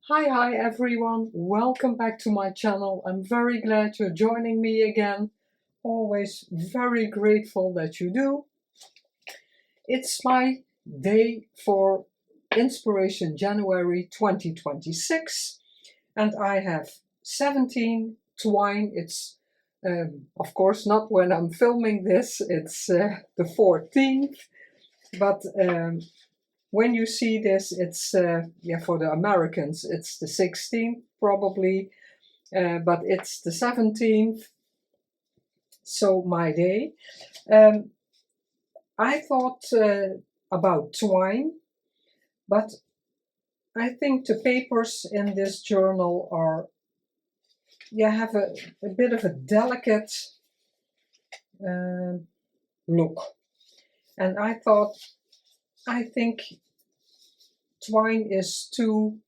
Hi everyone, welcome back to my channel. I'm very glad you're joining me again. Always very grateful that you do. It's my day for Inspiration January 2026 and I have 17 twine. It's of course not when I'm filming this, it's the 14th, but when you see this, it's for the Americans it's the 16th probably, but it's the 17th, so my day. I thought about twine, but I think the papers in this journal are have a bit of a delicate look, and I think twine is too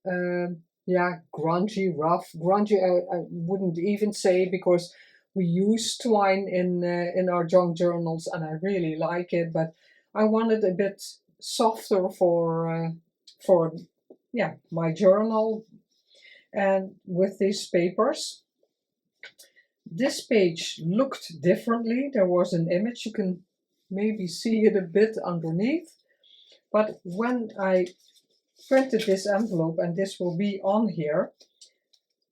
grungy, rough. Grungy I wouldn't even say, because we use twine in our junk journals and I really like it, but I wanted a bit softer for my journal. And with these papers, this page looked differently. There was an image, you can maybe see it a bit underneath, but when I printed this envelope, and this will be on here,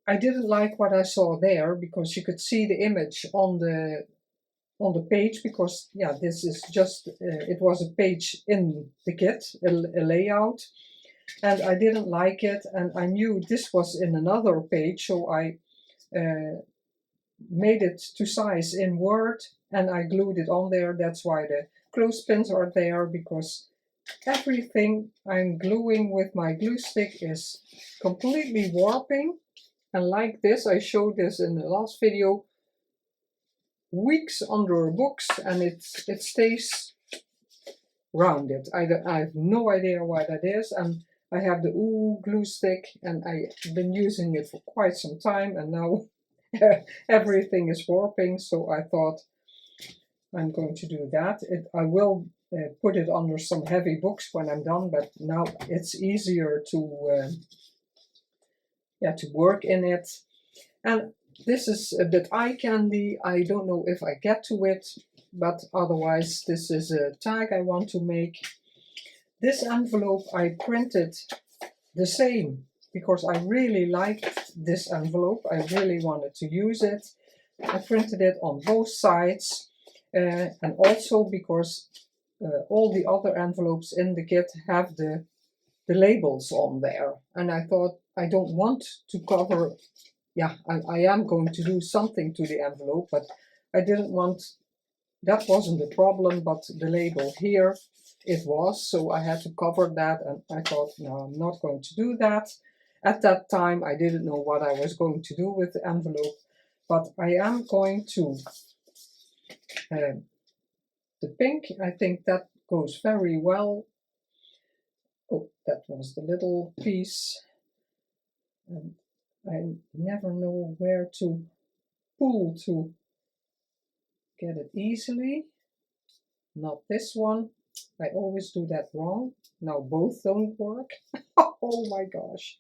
I didn't like what I saw there, because you could see the image on the page, because this is just it was a page in the kit, a layout, and I didn't like it, and I knew this was in another page, so I made it to size in Word and I glued it on there. That's why the clothespins are there, because everything I'm gluing with my glue stick is completely warping. And like this, I showed this in the last video, weeks under books and it stays rounded. I have no idea why that is, and I have the glue stick and I've been using it for quite some time, and now everything is warping, so I thought I'm going to do that. I will put it under some heavy books when I'm done, but now it's easier to work in it. And this is a bit eye candy. I don't know if I get to it, but otherwise this is a tag I want to make. This envelope I printed the same because I really liked this envelope. I really wanted to use it. I printed it on both sides, and also because all the other envelopes in the kit have the labels on there, and I thought I don't want to cover. I am going to do something to the envelope, but I didn't want, that wasn't the problem, but the label here, it was, so I had to cover that, and I thought, no, I'm not going to do that. At that time, I didn't know what I was going to do with the envelope, but I am going to, the pink, I think that goes very well. Oh, that was the little piece. And I never know where to pull to get it easily. Not this one. I always do that wrong. Now both don't work. Oh my gosh.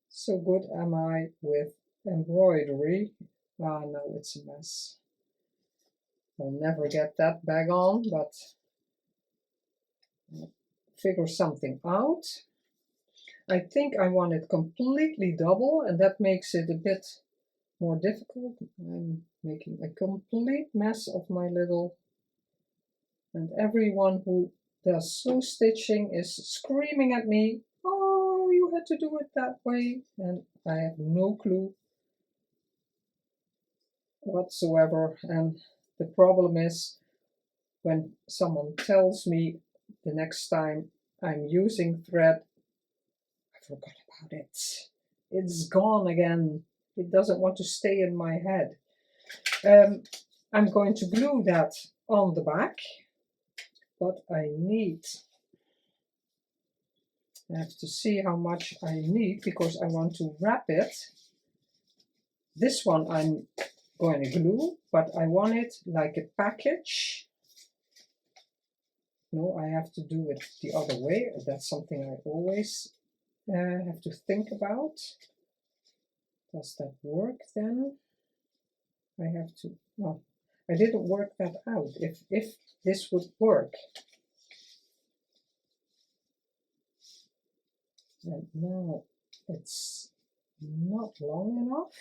So good am I with embroidery. Ah, no, it's a mess. I'll never get that back on, but I'll figure something out. I think I want it completely double, and that makes it a bit more difficult. I'm making a complete mess of my little, and everyone who does sew stitching is screaming at me, oh, you had to do it that way, and I have no clue whatsoever. And the problem is, when someone tells me the next time I'm using thread, I forgot about it. It's gone again. It doesn't want to stay in my head. I'm going to glue that on the back, but I have to see how much I need, because I want to wrap it. This one I'm going to glue, but I want it like a package. no, I have to do it the other way. That's something I always have to think about. Does that work then? I have to, oh, I didn't work that out, if this would work. And now it's not long enough.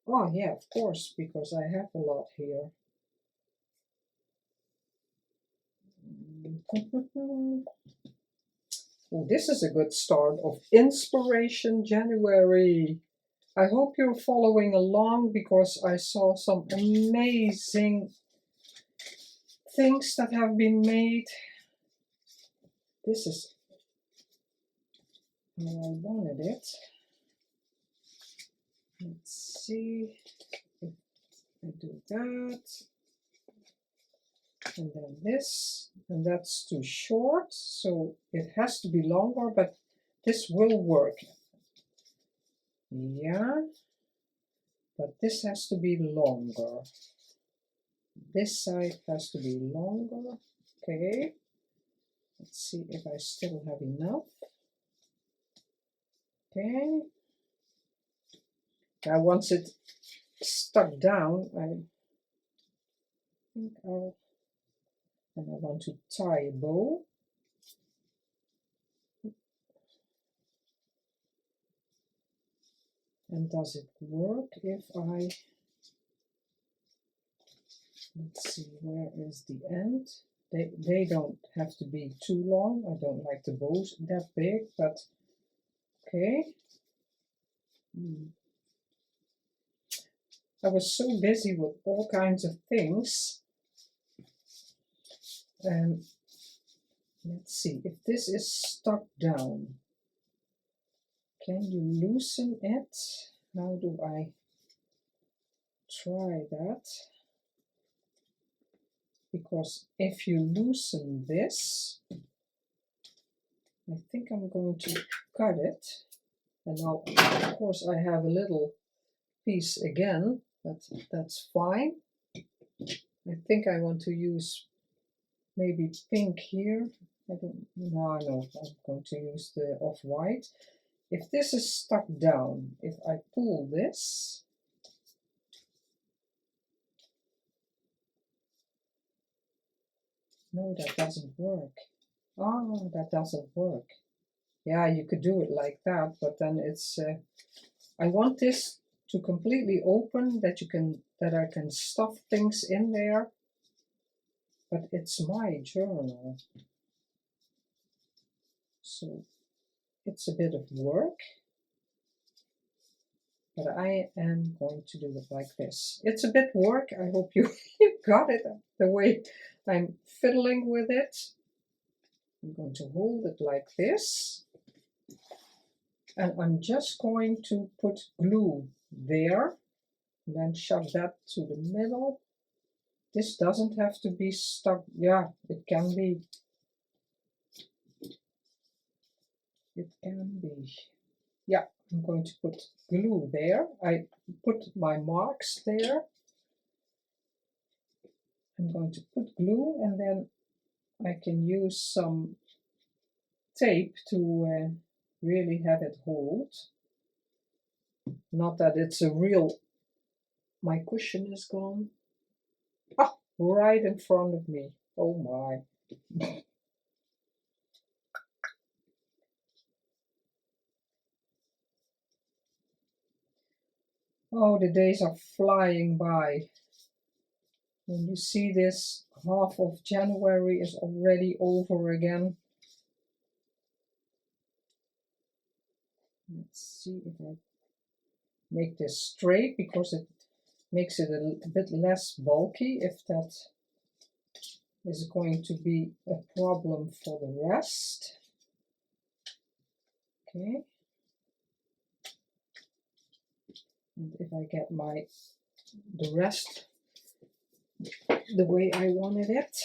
Oh yeah, of course, because I have a lot here. Oh, this is a good start of Inspiration January. I hope you're following along because I saw some amazing things that have been made. This is how I wanted it. Let's see if I do that. And then this, and that's too short, so it has to be longer, but this will work. Yeah, but this has to be longer. This side has to be longer. Okay, let's see if I still have enough. Okay, now once it's stuck down, I think I'll, and I want to tie a bow. And does it work if I, let's see, where is the end? They don't have to be too long. I don't like the bows that big, but okay. I was so busy with all kinds of things. Let's see, if this is stuck down, can you loosen it? How do I try that? Because if you loosen this, I think I'm going to cut it. And now, of course, I have a little piece again, but that's fine. I think I want to use maybe pink here. I don't know. No, I'm going to use the off-white. If this is stuck down, if I pull this, no, that doesn't work. Oh, that doesn't work. Yeah, you could do it like that, but then it's, I want this to completely open, that I can stuff things in there, but it's my journal. So it's a bit of work, but I am going to do it like this. It's a bit work. I hope you got it the way I'm fiddling with it. I'm going to hold it like this. And I'm just going to put glue there and then shove that to the middle. This doesn't have to be stuck. Yeah, it can be. It can be. Yeah, I'm going to put glue there. I put my marks there. I'm going to put glue and then I can use some tape to really have it hold. Not that it's a real, my cushion is gone. Ah, right in front of me. Oh my. Oh, the days are flying by. When you see this, half of January is already over again. Let's see if I make this straight, because it makes it a bit less bulky, if that is going to be a problem for the rest. Okay. And if I get the rest the way I wanted it.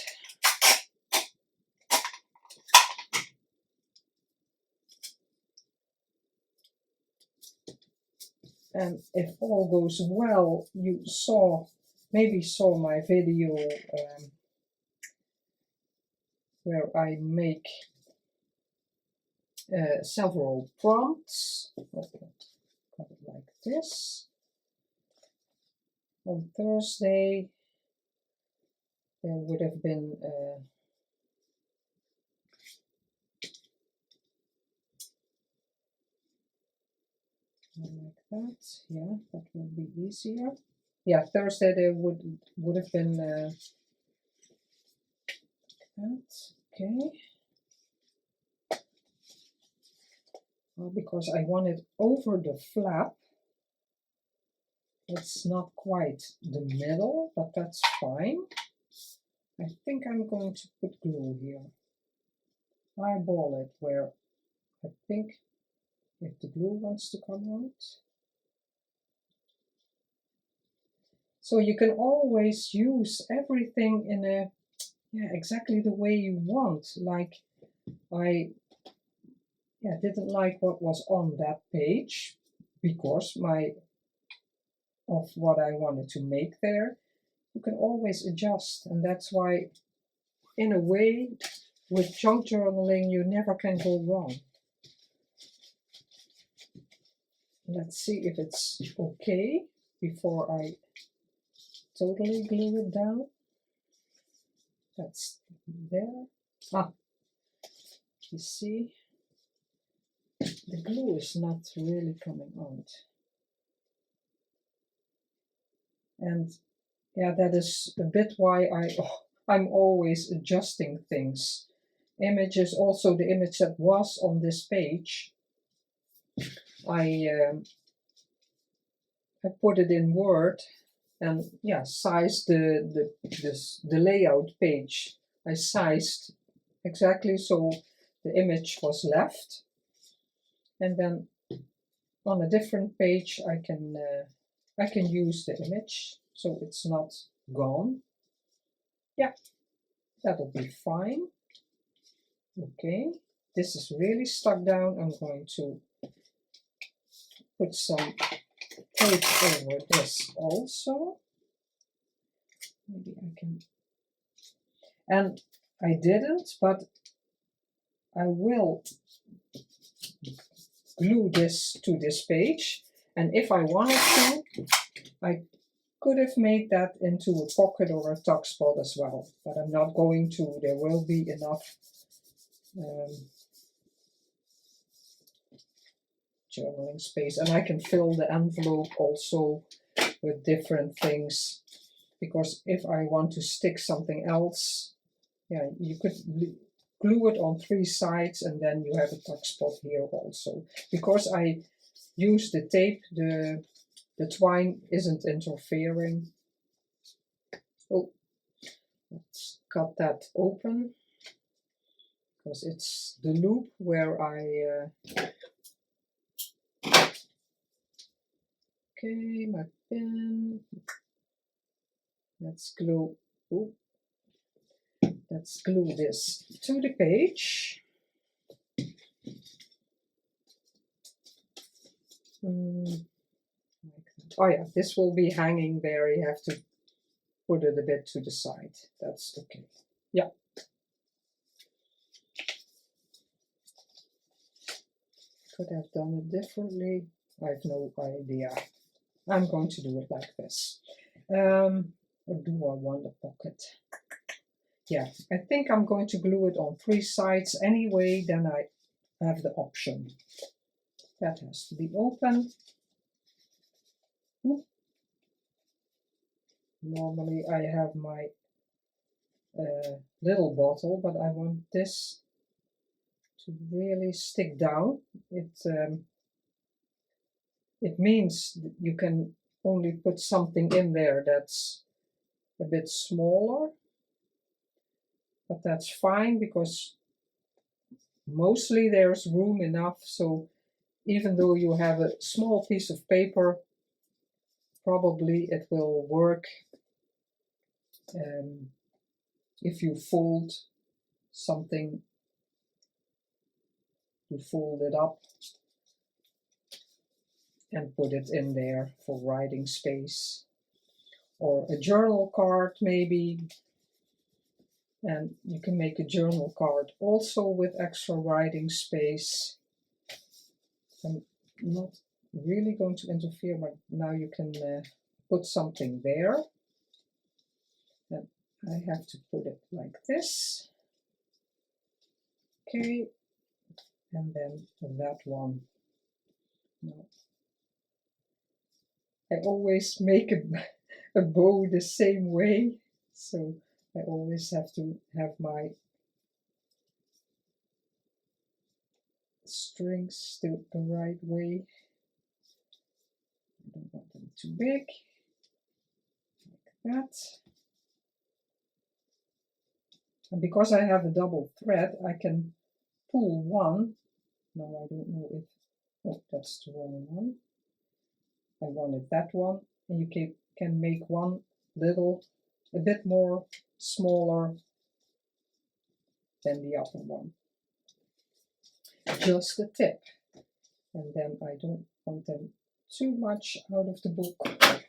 And if all goes well, you saw maybe saw my video where I make several prompts. Okay, cut it like this. On Thursday there would have been like that. Yeah, that would be easier. Yeah, Thursday there would have been that. Okay. Well, because I want it over the flap. It's not quite the middle, but that's fine. I think I'm going to put glue here. Eyeball it where I think if the glue wants to come out. So you can always use everything in a, yeah, exactly the way you want. Like I didn't like what was on that page because of what I wanted to make there. You can always adjust, and that's why in a way with junk journaling you never can go wrong. Let's see if it's okay before I totally glue it down. That's there. Ah, you see, the glue is not really coming out. And yeah, that is a bit why I'm always adjusting things. Images, also the image that was on this page, I put it in Word and yeah, sized the layout page. I sized exactly so the image was left, and then on a different page I can use the image so it's not gone. Yeah, that'll be fine. Okay, this is really stuck down. I'm going to put some tape over this also. Maybe I can, and I didn't, but I will glue this to this page, and if I wanted to, I could have made that into a pocket or a tuck spot as well, but I'm not going to. There will be enough journaling space, and I can fill the envelope also with different things, because if I want to stick something else, yeah, you could glue it on 3 sides and then you have a tuck spot here also. Because I use the tape, the twine isn't interfering. Oh, let's cut that open, because it's the loop where I okay, my pin. Let's glue. Oh, let's glue this to the page. Oh yeah, this will be hanging there. You have to put it a bit to the side. That's okay. Yeah. Could have done it differently. I have no idea. I'm going to do it like this. Or do I want a pocket? Yeah, I think I'm going to glue it on 3 sides anyway, then I have the option. That has to be open. Normally I have my little bottle, but I want this to really stick down. It means you can only put something in there that's a bit smaller, but that's fine because mostly there's room enough, so even though you have a small piece of paper, probably it will work if you fold something, you fold it up and put it in there for writing space, or a journal card maybe. And you can make a journal card also with extra writing space. I'm not really going to interfere, but now you can put something there. And I have to put it like this. Okay, and then that one. Now, I always make a bow the same way, so I always have to have my strings the right way. I don't want them too big, like that. And because I have a double thread, I can pull one. Now I don't know if, oh, that's the wrong one. I wanted that one, and you can make one little, a bit more smaller than the other one. Just the tip. And then I don't want them too much out of the book.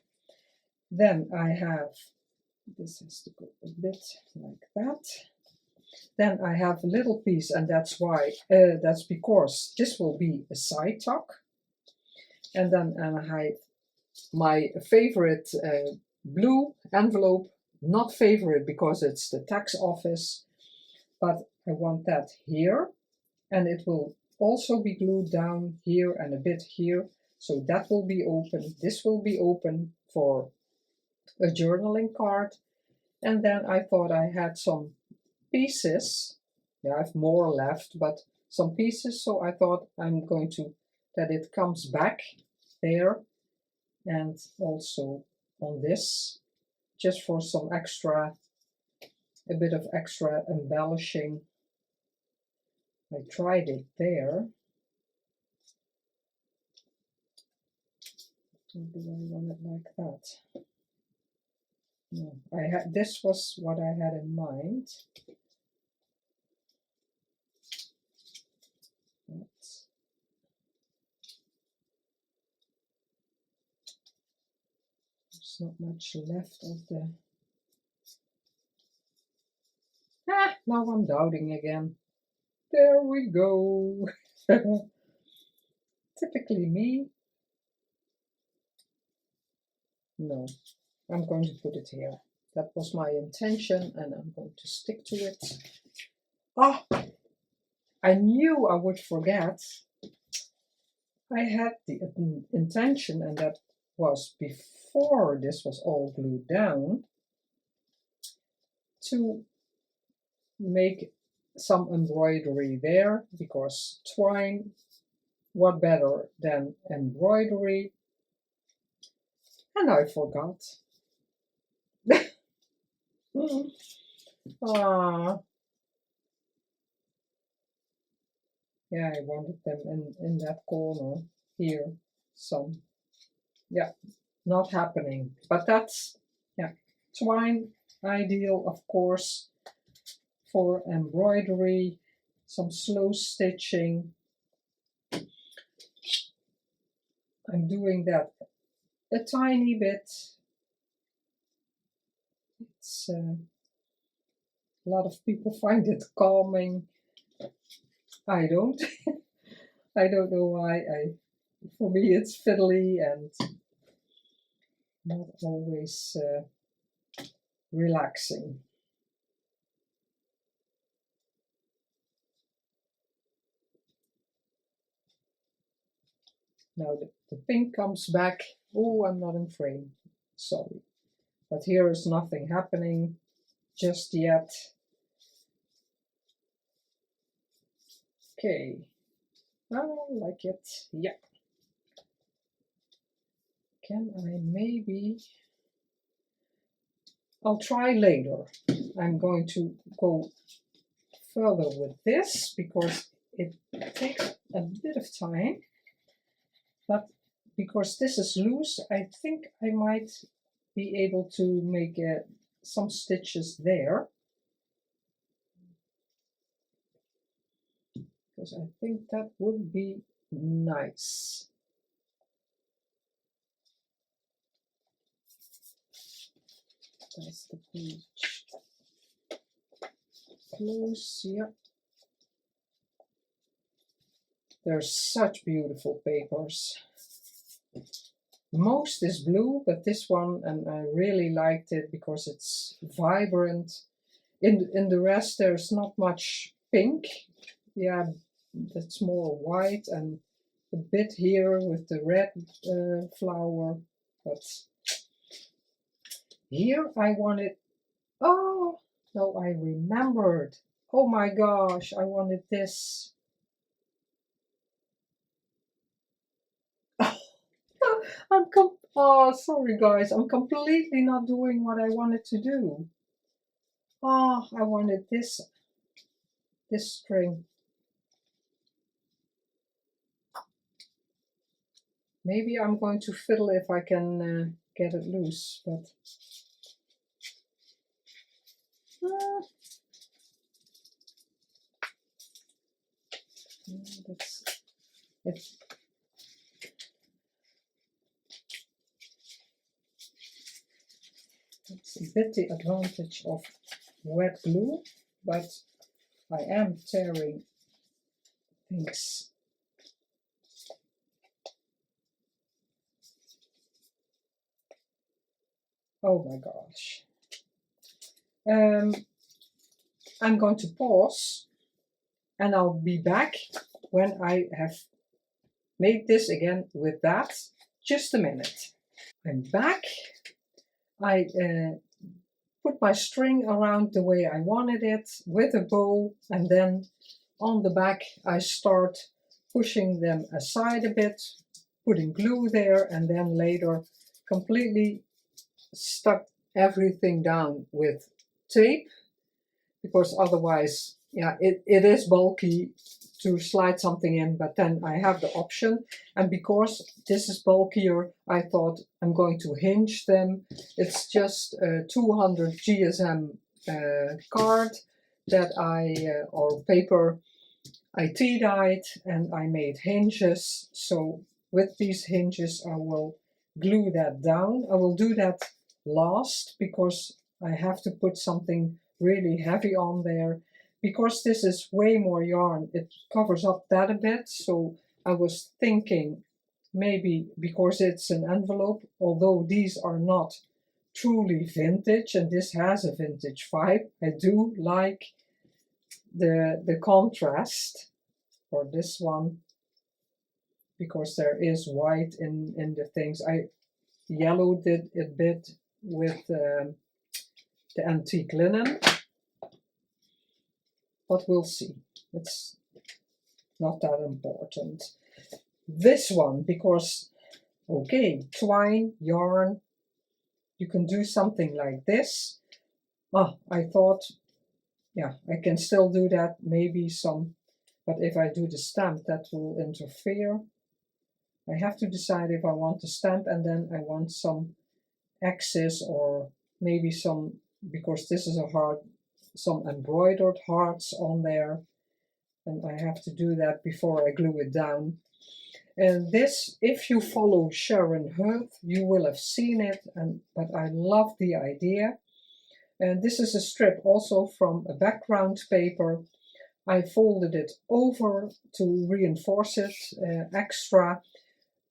Then I have, this has to go a bit like that. Then I have a little piece, and that's why, that's because this will be a side tuck. And then I have my favorite blue envelope, not favorite because it's the tax office, but I want that here, and it will also be glued down here and a bit here, so that will be open. This will be open for a journaling card. And then I thought I had some pieces. Yeah, I have more left, but some pieces, so I thought I'm going to, that it comes back there, and also on this, just for some extra, a bit of extra embellishing. I tried it there. Or do I want it like that? No, this was what I had in mind. There's not much left of the... now I'm doubting again. There we go. Typically me. No, I'm going to put it here. That was my intention, and I'm going to stick to it. Oh, I knew I would forget. I had the intention, and that was before this was all glued down, to make some embroidery there, because twine, what better than embroidery? And I forgot. Ah, yeah, I wanted them in that corner here. Some, yeah, not happening. But that's, yeah, twine, ideal, of course, for embroidery, some slow stitching. I'm doing that a tiny bit. It's a lot of people find it calming. I don't. I don't know why. For me, it's fiddly and not always relaxing. Now the pink comes back. Oh, I'm not in frame. Sorry. But here is nothing happening just yet. Okay. I like it. Yeah. Can I maybe... I'll try later. I'm going to go further with this because it takes a bit of time. But because this is loose, I think I might be able to make some stitches there. Because I think that would be nice. That's the page. Close, yeah. They're such beautiful papers. Most is blue, but this one, and I really liked it because it's vibrant. In the rest, there's not much pink. Yeah, that's more white and a bit here with the red flower. But here I wanted, oh, no, I remembered. Oh my gosh, I wanted this. Oh, sorry guys, I'm completely not doing what I wanted to do. Oh, I wanted this string. Maybe I'm going to fiddle if I can get it loose, but that's it's a bit the advantage of wet glue, but I am tearing things. Oh my gosh. I'm going to pause and I'll be back when I have made this again with that. Just a minute. I'm back. I put my string around the way I wanted it with a bow, and then on the back I start pushing them aside a bit, putting glue there, and then later completely stuck everything down with tape, because otherwise, yeah, it is bulky to slide something in, but then I have the option, and because this is bulkier, I thought I'm going to hinge them. It's just a 200 GSM card that or paper, I tea-dyed, and I made hinges. So with these hinges I will glue that down. I will do that last because I have to put something really heavy on there. Because this is way more yarn, it covers up that a bit. So I was thinking maybe because it's an envelope, although these are not truly vintage and this has a vintage vibe, I do like the contrast for this one, because there is white in the things. I yellowed it a bit with the antique linen, but we'll see. It's not that important. This one, because, okay, twine, yarn, you can do something like this. I thought, yeah, I can still do that, maybe some, but if I do the stamp, that will interfere. I have to decide if I want to stamp and then I want some axis or maybe some, because this is a heart, some embroidered hearts on there, and I have to do that before I glue it down. And this, if you follow Sharon Hoerth, you will have seen it, but I love the idea. And this is a strip also from a background paper. I folded it over to reinforce it extra.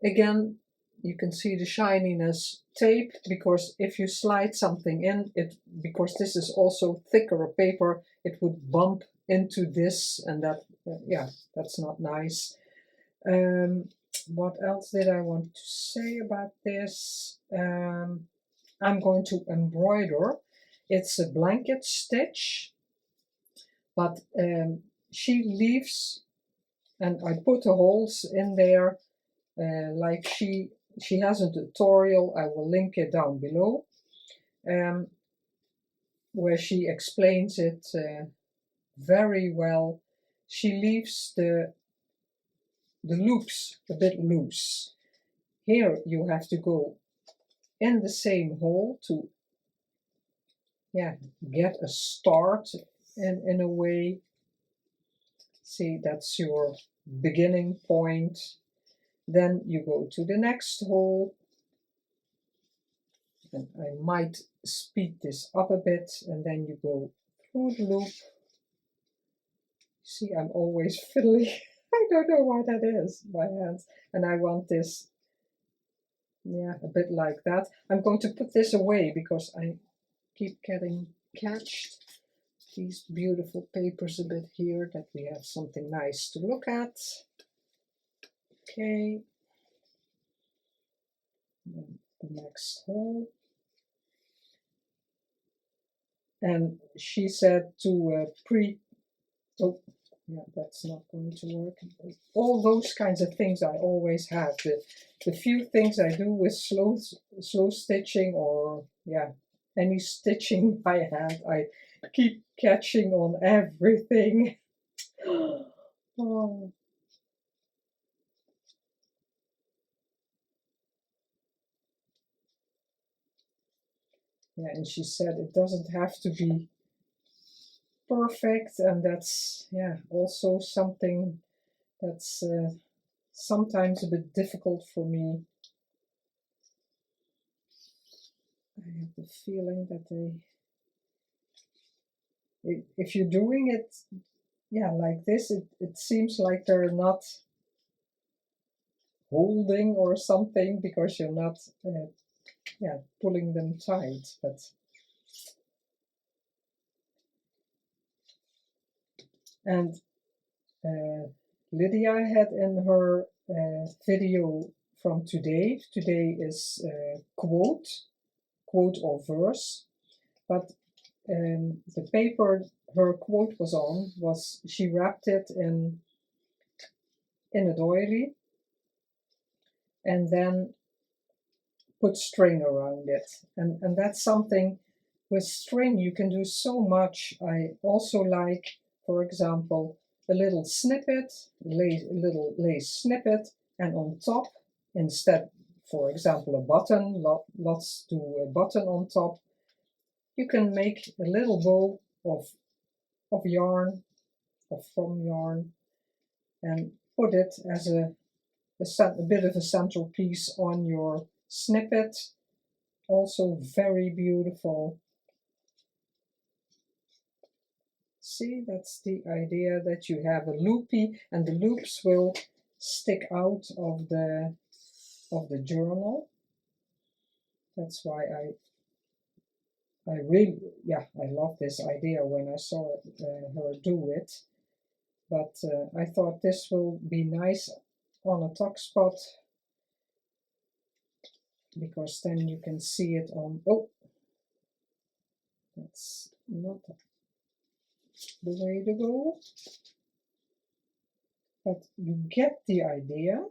Again, you can see the shininess tape, because if you slide something in, because this is also thicker paper, it would bump into this, and that, yeah, that's not nice. What else did I want to say about this? I'm going to embroider. It's a blanket stitch, but she leaves, and I put the holes in there, like she has a tutorial, I will link it down below, where she explains it very well. She leaves the loops a bit loose. Here you have to go in the same hole to, yeah, get a start in a way. See, that's your beginning point. Then you go to the next hole And I might speed this up a bit, and then you go through the loop. See, I'm always fiddly. I don't know why that is, my hands. And I want this, yeah, a bit like that. I'm going to put this away because I keep getting catched. These beautiful papers a bit here, that we have something nice to look at. Okay. Then the next hole. And she said to oh, yeah, that's not going to work. All those kinds of things I always have. The few things I do with slow stitching, or yeah, any stitching I have, I keep catching on everything. Oh. Yeah, and she said it doesn't have to be perfect, and that's, yeah, also something that's sometimes a bit difficult for me. I have the feeling that if you're doing it, yeah, like this, it seems like they're not holding or something because you're not, yeah, pulling them tight. But and Lydia had in her video from today. Today is quote or verse, but the paper her quote was on was, she wrapped it in a doily and then put string around it, and that's something. With string you can do so much. I also like, for example, a little snippet, little lace snippet, and on top, instead, for example, a button, lots do a button on top, you can make a little bow of yarn, or from yarn, and put it as a bit of a centerpiece on your snippet. Also very beautiful. See, that's the idea, that you have a loopy, and the loops will stick out of the journal. That's why I really, yeah, I love this idea when I saw her do it. But I thought this will be nice on a tuck spot, because then you can see it on, oh, that's not the way to go. But you get the idea.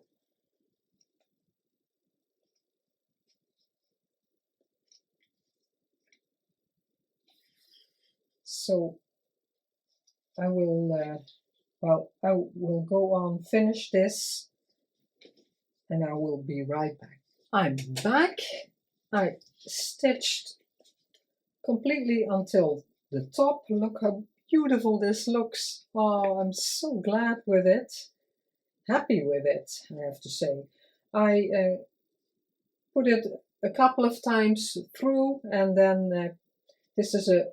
So I will, well, I will go on, finish this, and I will be right back. I'm back. I stitched completely until the top. Look how beautiful this looks. Oh, I'm so glad with it. Happy with it, I have to say. I put it a couple of times through, and then this is a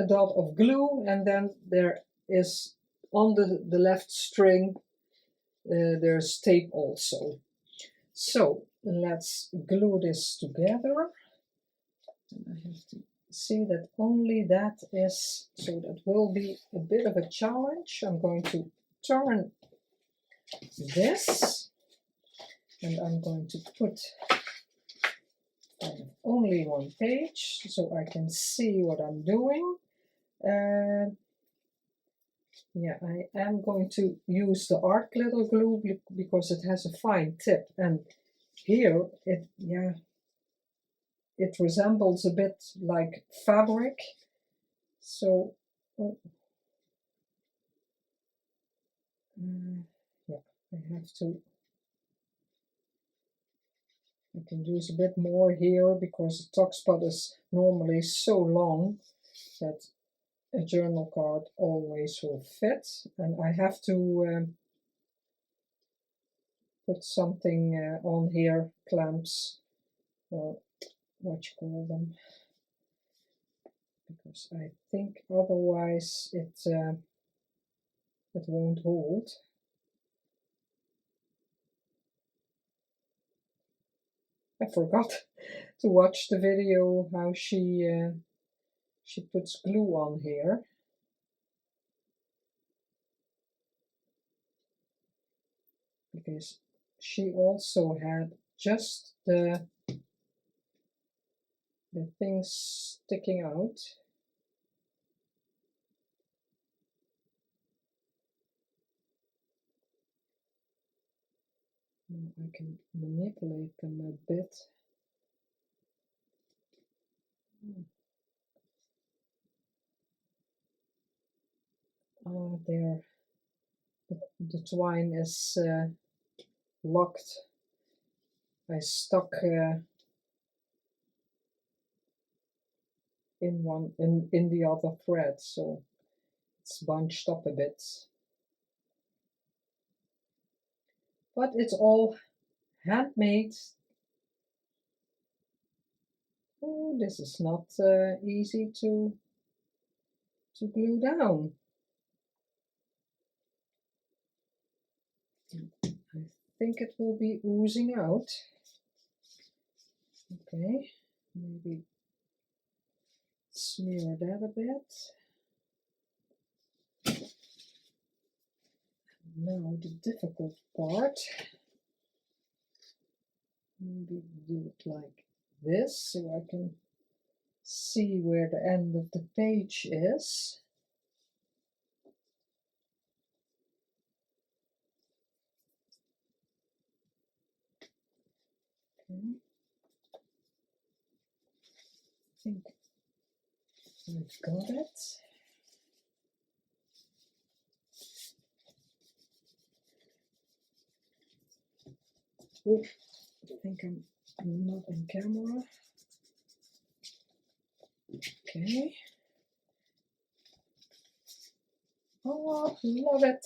dot of glue, and then there is on the left string there's tape also. So let's glue this together. And I have to see that only that is, so that will be a bit of a challenge. I'm going to turn this, and I'm going to put only one page so I can see what I'm doing. Yeah, I am going to use the art glitter glue because it has a fine tip, and here it, yeah, it resembles a bit like fabric. So yeah, I have to, I can use a bit more here because the tuck spot is normally so long that a journal card always will fit, and I have to put something on here, clamps, or what you call them, because I think otherwise it won't hold. I forgot to watch the video how she puts glue on here. Because she also had just the things sticking out. Now I can manipulate them a bit. Ah, there. The twine is locked. I stuck in the other thread, so it's bunched up a bit. But it's all handmade. Oh, this is not easy to glue down. I think it will be oozing out. Okay, maybe smear that a bit. Now the difficult part. Maybe do it like this so I can see where the end of the page is. Okay. I think I've got it. Oh, I think I'm not on camera. Okay. Oh, love it.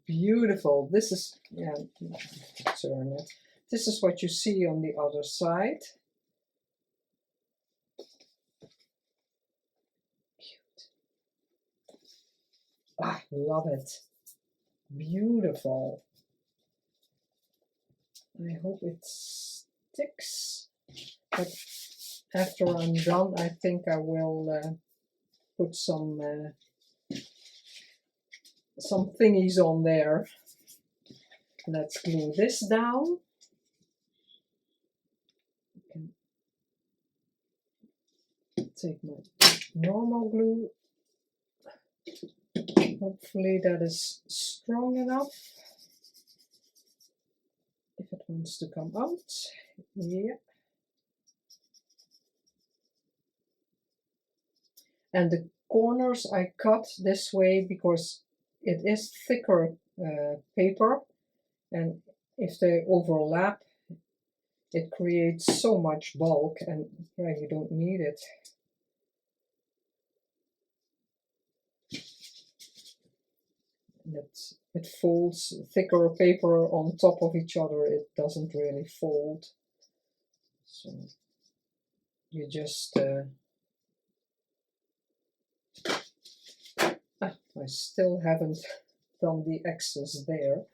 Beautiful. This is, yeah, turn it. This is what you see on the other side. Cute. Ah, love it. Beautiful. I hope it sticks. But after I'm done, I think I will put some thingies on there. Let's glue this down. I can take my normal glue. Hopefully that is strong enough. If it wants to come out. Yeah. And the corners I cut this way because it is thicker paper, and if they overlap it creates so much bulk, and yeah, you don't need it. It folds thicker paper on top of each other, it doesn't really fold. So you just I still haven't done the excess there.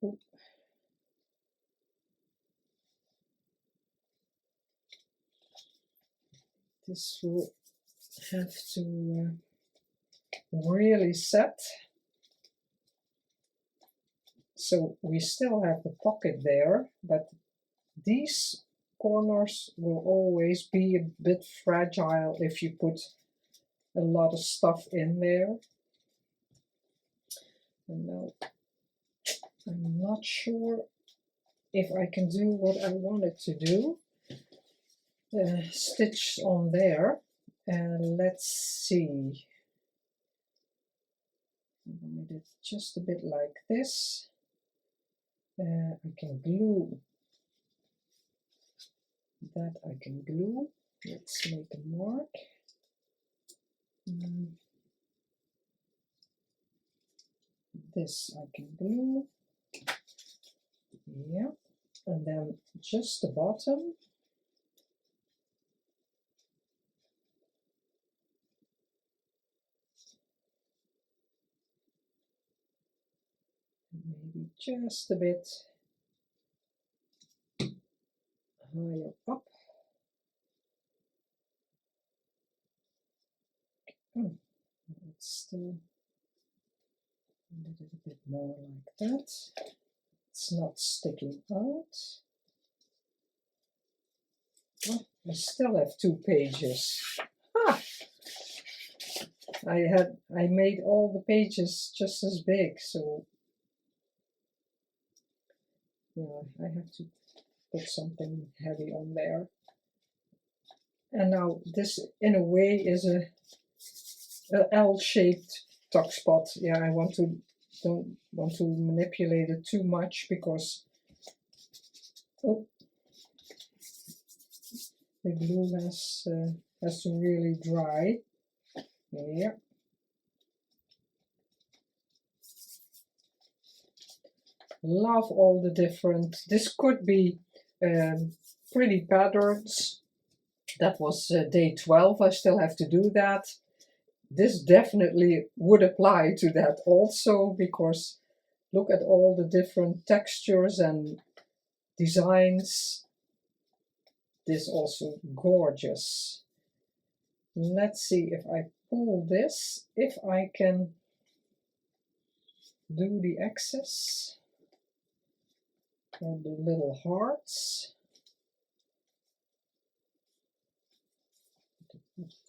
Oop. This will have to really set. So we still have the pocket there, but these corners will always be a bit fragile if you put a lot of stuff in there. And now I'm not sure if I can do what I wanted to do. Stitch on there, and let's see. I'm going to do just a bit like this. I can glue that. I can glue. Let's make a mark. This I can glue. Yeah. and then just the bottom. Maybe just a bit higher up. Oh, it's still a little bit more like that. It's not sticking out. Oh, I still have 2 pages. Ah! I made all the pages just as big, so yeah, I have to put something heavy on there. And now this, in a way, is a L-shaped tuck spot. Yeah, I don't want to manipulate it too much because oh, the glue has to really dry. Yeah. Love all the different. This could be pretty patterns. That was day 12. I still have to do that. This definitely would apply to that also, because look at all the different textures and designs. This also gorgeous. Let's see if I pull this, if I can do the excess or the little hearts.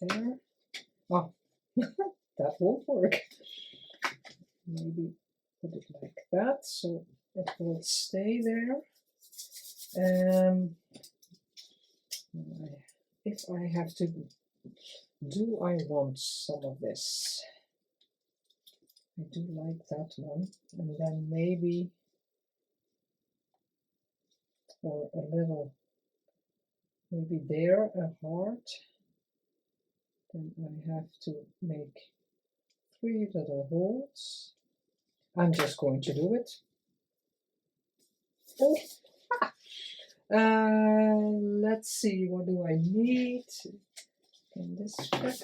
There. Oh, that won't work. Maybe put it like that so it will stay there. If I have to, do I want some of this? I do like that one, and then maybe, or a little, maybe there, a heart. Then I have to make 3 little holes. I'm just going to do it. Oh, let's see, what do I need? Can this fit?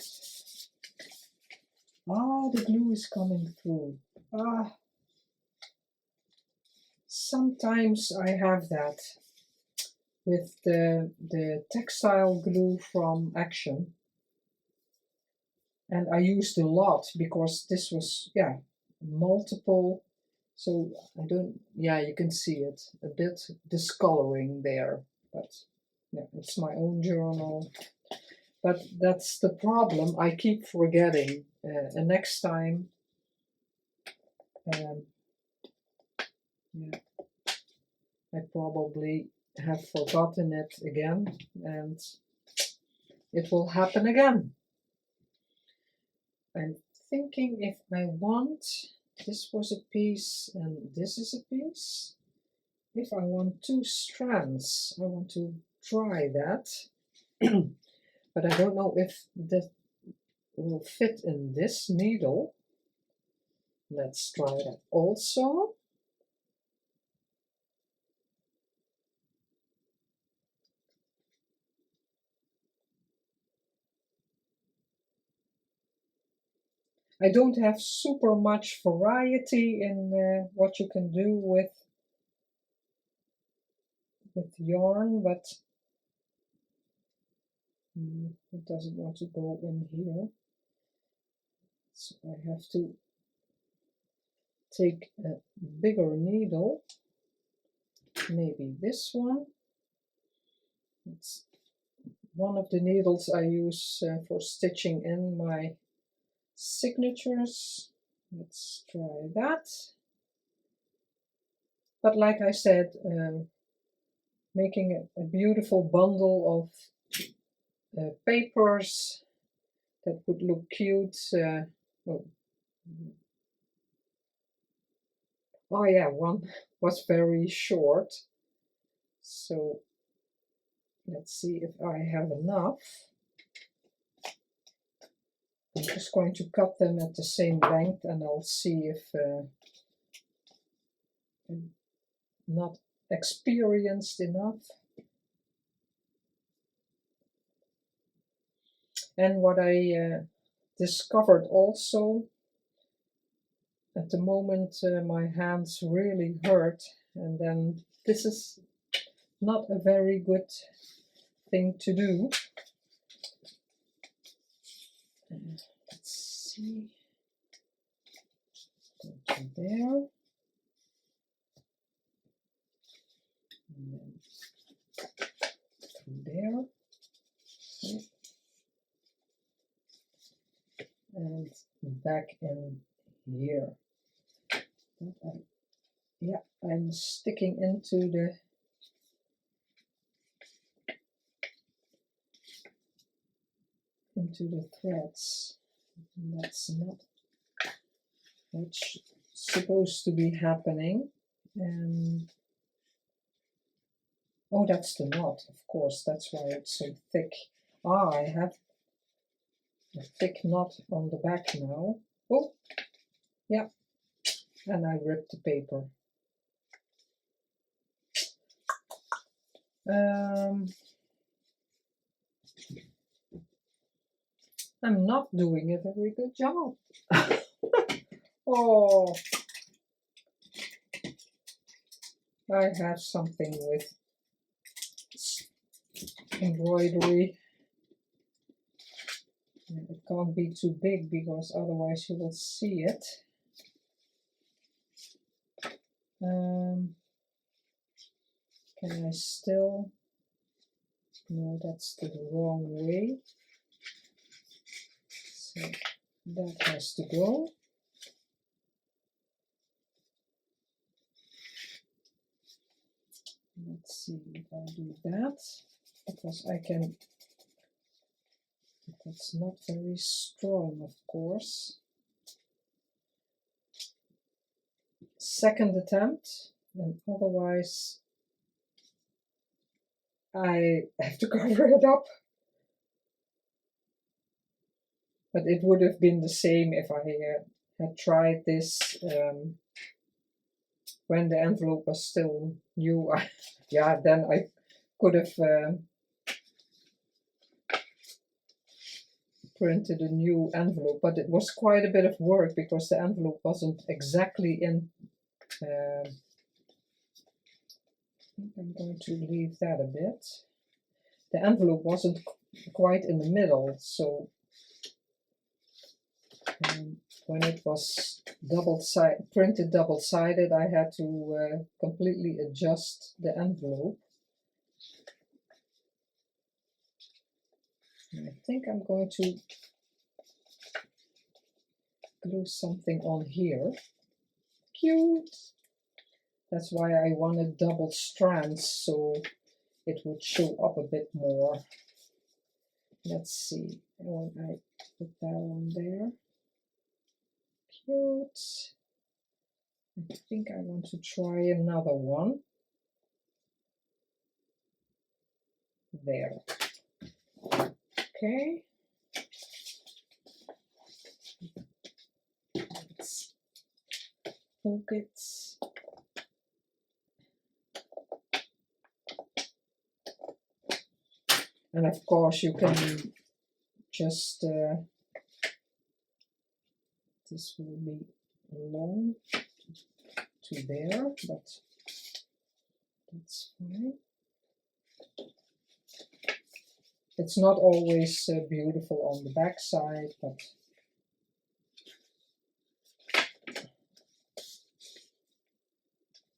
Ah, the glue is coming through. Ah, sometimes I have that with the textile glue from Action. And I used a lot because this was, yeah, multiple. So I don't, yeah, you can see it, a bit discoloring there, but yeah, it's my own journal. But that's the problem, I keep forgetting. And next time, yeah, I probably have forgotten it again, and it will happen again. I'm thinking if I want, this was a piece and this is a piece. If I want 2 strands, I want to try that. But I don't know if that will fit in this needle. Let's try that also. I don't have super much variety in what you can do with yarn, but it doesn't want to go in here. So I have to take a bigger needle, maybe this one. It's one of the needles I use for stitching in my signatures. Let's try that. But like I said, making a beautiful bundle of papers that would look cute. Oh yeah, one was very short. So let's see if I have enough. I'm just going to cut them at the same length and I'll see if not experienced enough. And what I discovered also, at the moment my hands really hurt, and then this is not a very good thing to do. Let's see, go to there, and then through there, okay. And back in here. Yeah, I'm sticking into the threads. That's not what's supposed to be happening. Oh, that's the knot, of course, that's why it's so thick. Ah, I have a thick knot on the back now. Oh, yeah, and I ripped the paper. I'm not doing a very good job. Oh, I have something with embroidery. It can't be too big because otherwise you will see it. Can I still? No, that's the wrong way. So that has to go. Let's see if I do that, because I can, it's not very strong, of course. Second attempt, and otherwise I have to cover it up. But it would have been the same if I had tried this when the envelope was still new. Yeah, then I could have printed a new envelope, but it was quite a bit of work because the envelope wasn't exactly in. I think I'm going to leave that a bit. The envelope wasn't quite in the middle, so when it was printed double-sided, I had to completely adjust the envelope. And I think I'm going to glue something on here. Cute! That's why I wanted double strands, so it would show up a bit more. Let's see, when I put that on there. Cute. I think I want to try another one. There. Okay. Let's hook it. And of course you can just, this will be long to there, but that's fine. It's not always beautiful on the back side, but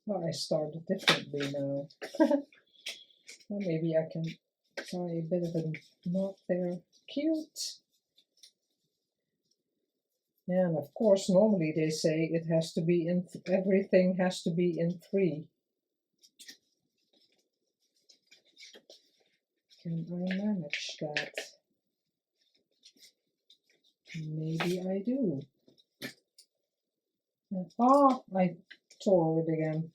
well, I started differently now. Well, maybe I can try a bit of a knot there. Cute. And of course, normally they say it has to be in, everything has to be in 3. Can I manage that? Maybe I do. Ah, I tore it again.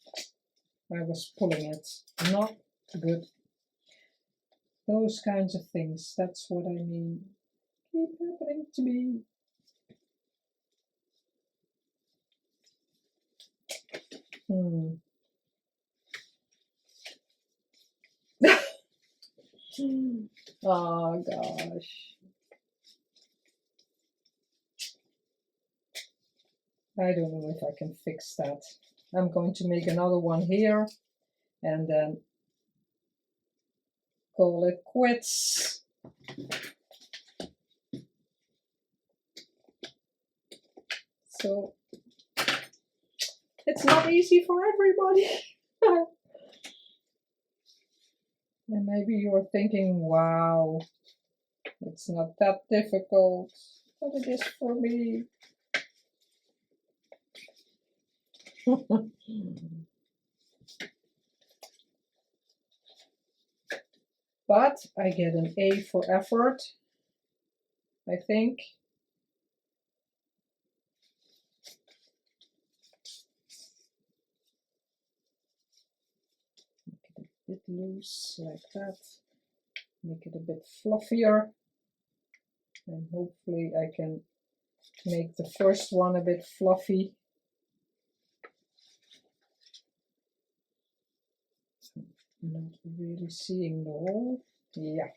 I was pulling it. Not good. Those kinds of things, that's what I mean. Keep happening to me. Oh gosh. I don't know if I can fix that. I'm going to make another one here and then call it quits. So it's not easy for everybody. And maybe you're thinking, wow, it's not that difficult, but it is for me. But I get an A for effort, I think. Make it a bit loose like that. Make it a bit fluffier. And hopefully I can make the first one a bit fluffy. Not really seeing the hole. Yeah.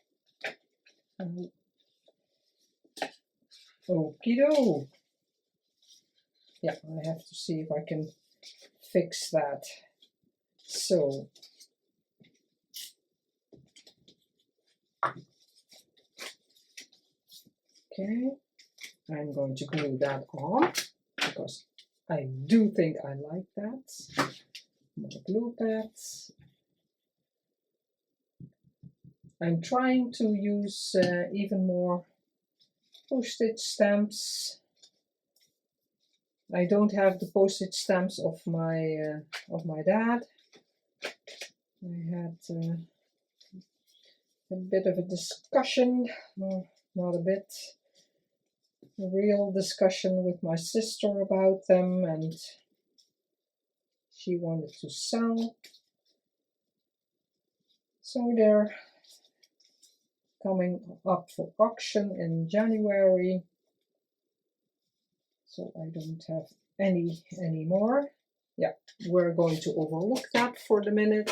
Okie doke. Yeah, I have to see if I can fix that. So okay, I'm going to glue that on because I do think I like that. More glue pads. I'm trying to use even more postage stamps. I don't have the postage stamps of my dad. I had a bit of a discussion, not a bit, a real discussion with my sister about them, and she wanted to sell. So they're coming up for auction in January. So I don't have any anymore. Yeah, we're going to overlook that for the minute.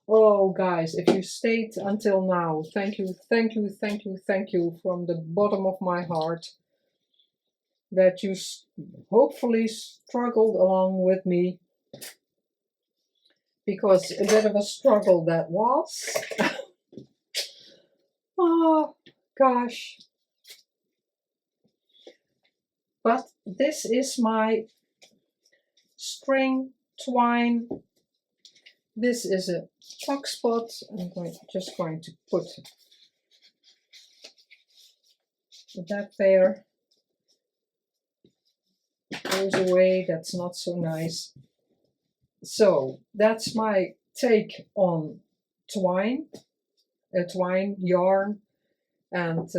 Oh guys, if you stayed until now, thank you, thank you, thank you, thank you from the bottom of my heart that you hopefully struggled along with me, because a bit of a struggle that was. Oh gosh. But this is my string twine. This is a tuck spot. I'm just going to put that there. Goes away, that's not so nice. So that's my take on twine, twine yarn, and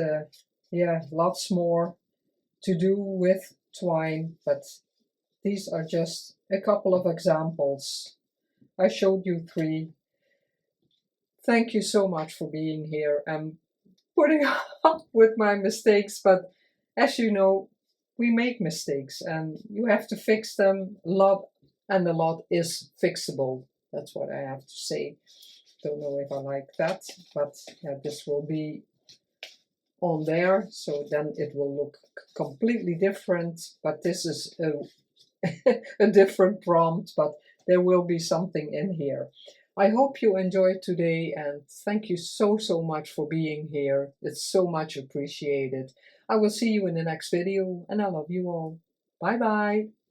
yeah, lots more to do with twine, but these are just a couple of examples. I showed you 3. Thank you so much for being here and putting up with my mistakes, but as you know, we make mistakes and you have to fix them a lot, and a lot is fixable. That's what I have to say. Don't know if I like that, but yeah, this will be on there, so then it will look completely different, but this is a different prompt, but there will be something in here. I hope you enjoyed today, and thank you so much for being here. It's so much appreciated. I will see you in the next video, and I love you all. Bye bye.